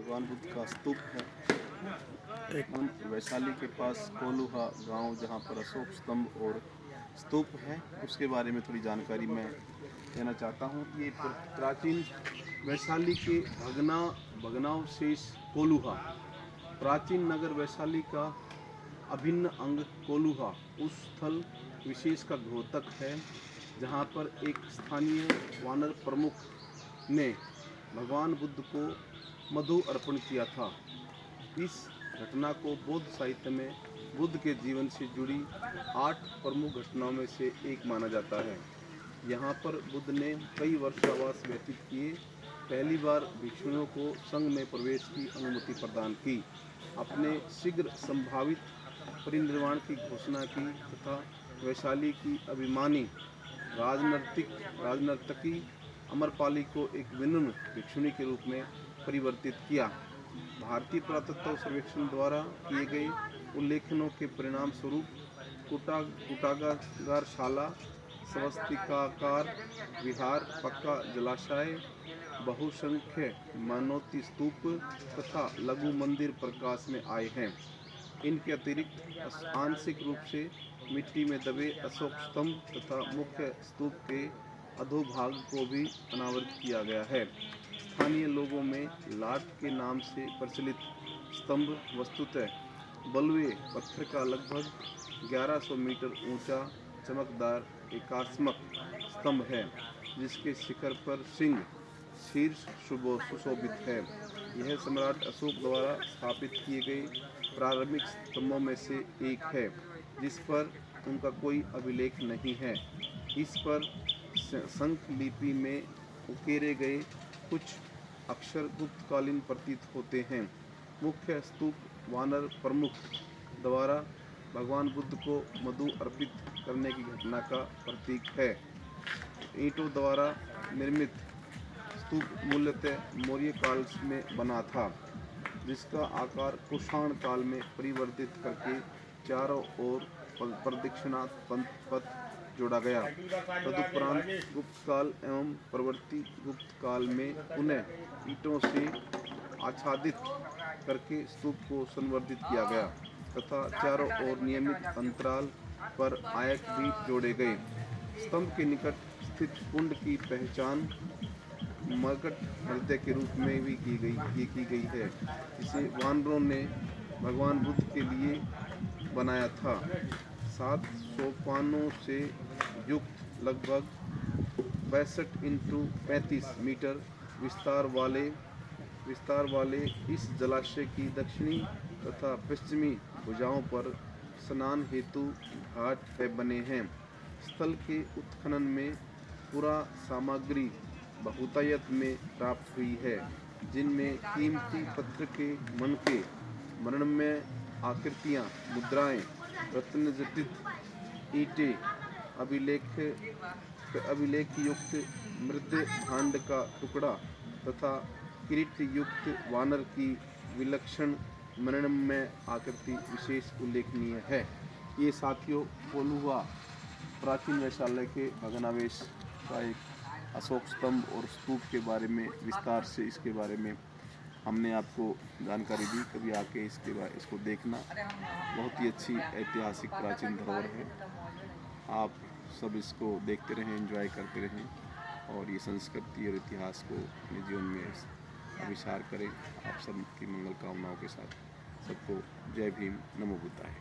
भगवान बुद्ध का स्तूप है। वैशाली के पास कोलूहा गांव, जहां पर अशोक स्तंभ और स्तूप है, उसके बारे में थोड़ी जानकारी मैं देना चाहता हूं। ये प्राचीन वैशाली के भग्नावशेष कोलूहा, प्राचीन नगर वैशाली का अभिन्न अंग कोलूहा उस स्थल विशेष का द्योतक है जहां पर एक स्थानीय वानर प्रमुख ने भगवान बुद्ध को मधु अर्पण किया था। इस घटना को बौद्ध साहित्य में बुद्ध के जीवन से जुड़ी 8 प्रमुख घटनाओं में से एक माना जाता है। यहाँ पर बुद्ध ने कई वर्षावास व्यतीत किए, पहली बार भिक्षुओं को संघ में प्रवेश की अनुमति प्रदान की, अपने शीघ्र संभावित परिनिर्वाण की घोषणा की तथा वैशाली की अभिमानी राजनर्तकी अमरपाली को एक विनम्र भिक्षुणी के रूप में परिवर्तित किया। भारतीय पुरातत्व सर्वेक्षण द्वारा किए गए उल्लेखनों के परिणाम स्वरूप कुटागारशाला, स्वस्तिकाकार विहार, पक्का जलाशय, बहुसंख्य मानवती स्तूप तथा लघु मंदिर प्रकाश में आए हैं। इनके अतिरिक्त आंशिक रूप से मिट्टी में दबे अशोक स्तंभ तथा मुख्य स्तूप के अधोभाग को भी अनावृत किया गया है। स्थानीय लोगों में लाट के नाम से प्रचलित स्तंभ वस्तुतः बलुए पत्थर का लगभग 1100 मीटर ऊंचा चमकदार एकात्मक स्तंभ है, जिसके शिखर पर सिंह शीर्ष सुशोभित है। यह सम्राट अशोक द्वारा स्थापित किए गए प्रारंभिक स्तंभों में से एक है, जिस पर उनका कोई अभिलेख नहीं है। इस पर शंख लिपि में उकेरे गए कुछ अक्षर गुप्तकालीन प्रतीत होते हैं। मुख्य स्तूप वानर प्रमुख द्वारा भगवान बुद्ध को मधु अर्पित करने की घटना का प्रतीक है। ईंटों द्वारा निर्मित स्तूप मूलतः मौर्य काल में बना था, जिसका आकार कुषाण काल में परिवर्तित करके चारों ओर प्रदक्षिणा पथ जोड़ा गया। तदुपरांत गुप्त काल एवं परवर्ती गुप्त काल में पुनः ईंटों से आच्छादित करके स्तूप को संवर्धित किया गया तथा चारों ओर नियमित अंतराल पर आयत भी जोड़े गए। स्तंभ के निकट स्थित कुंड की पहचान मरकट हृदय के रूप में भी की गई है, जिसे वानरों ने भगवान बुद्ध के लिए बनाया था। 7 सोपानों से युक्त लगभग 62 इंटू 35 मीटर विस्तार वाले इस जलाशय की दक्षिणी तथा पश्चिमी भुजाओं पर स्नान हेतु घाट बने हैं। स्थल के उत्खनन में पुरा सामग्री बहुतायत में प्राप्त हुई है, जिनमें कीमती पत्थर के मनके, मृण्मय आकृतियाँ, मुद्राएं, रत्नजटित ईंटें, अभिलेख युक्त मृद भांड का टुकड़ा तथा किरीट युक्त वानर की विलक्षण मृण्मय आकृति विशेष उल्लेखनीय है। ये साथियों कोलूहा प्राचीन वैशाल्य के भग्नावशेष का एक अशोक स्तंभ और स्तूप के बारे में विस्तार से इसके बारे में हमने आपको जानकारी दी। कभी आके इसको देखना, बहुत ही अच्छी ऐतिहासिक प्राचीन धरोहर है। आप सब इसको देखते रहें, एंजॉय करते रहें और ये संस्कृति और इतिहास को अपने जीवन में अभिसार करें। आप सबकी मंगल कामनाओं के साथ सबको जय भीम, नमो बुद्धाय।